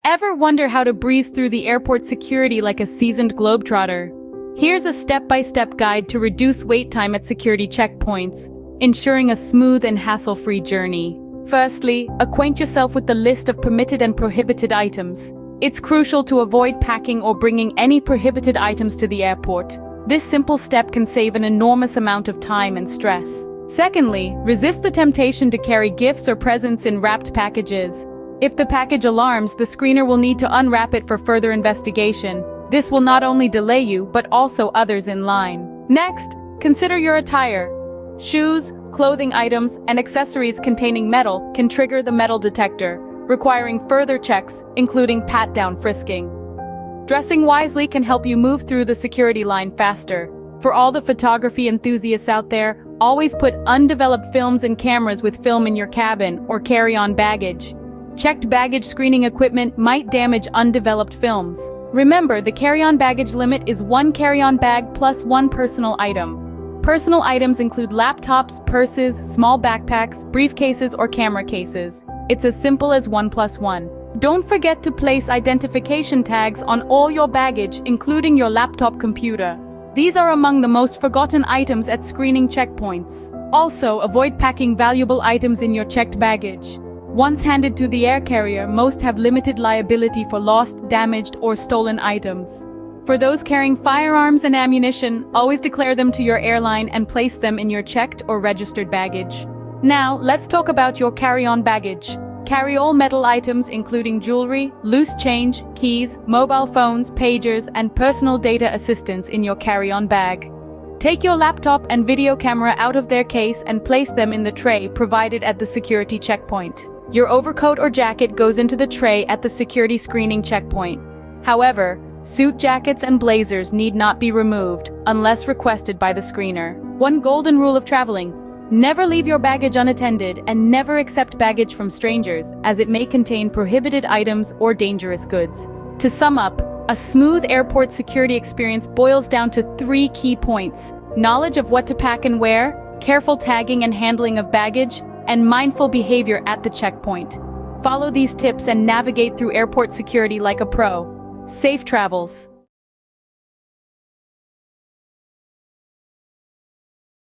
Ever wonder how to breeze through the airport security like a seasoned globetrotter? Here's a step-by-step guide to reduce wait time at security checkpoints, ensuring a smooth and hassle-free journey. Firstly, acquaint yourself with the list of permitted and prohibited items. It's crucial to avoid packing or bringing any prohibited items to the airport. This simple step can save an enormous amount of time and stress. Secondly, resist the temptation to carry gifts or presents in wrapped packages. If the package alarms, the screener will need to unwrap it for further investigation. This will not only delay you, but also others in line. Next, consider your attire. Shoes, clothing items, and accessories containing metal can trigger the metal detector, requiring further checks, including pat-down frisking. Dressing wisely can help you move through the security line faster. For all the photography enthusiasts out there, always put undeveloped films and cameras with film in your cabin or carry-on baggage. Checked baggage screening equipment might damage undeveloped films. Remember, the carry-on baggage limit is 1 carry-on bag plus 1 personal item. Personal items include laptops, purses, small backpacks, briefcases, or camera cases. It's as simple as 1 plus 1. Don't forget to place identification tags on all your baggage, including your laptop computer. These are among the most forgotten items at screening checkpoints. Also, avoid packing valuable items in your checked baggage. Once handed to the air carrier, most have limited liability for lost, damaged, or stolen items. For those carrying firearms and ammunition, always declare them to your airline and place them in your checked or registered baggage. Now, let's talk about your carry-on baggage. Carry all metal items including jewelry, loose change, keys, mobile phones, pagers, and personal data assistants in your carry-on bag. Take your laptop and video camera out of their case and place them in the tray provided at the security checkpoint. Your overcoat or jacket goes into the tray at the security screening checkpoint. However, suit jackets and blazers need not be removed unless requested by the screener. One golden rule of traveling: never leave your baggage unattended and never accept baggage from strangers, as it may contain prohibited items or dangerous goods. To sum up, a smooth airport security experience boils down to 3 key points: knowledge of what to pack and wear, careful tagging and handling of baggage, and mindful behavior at the checkpoint. Follow these tips and navigate through airport security like a pro. Safe travels.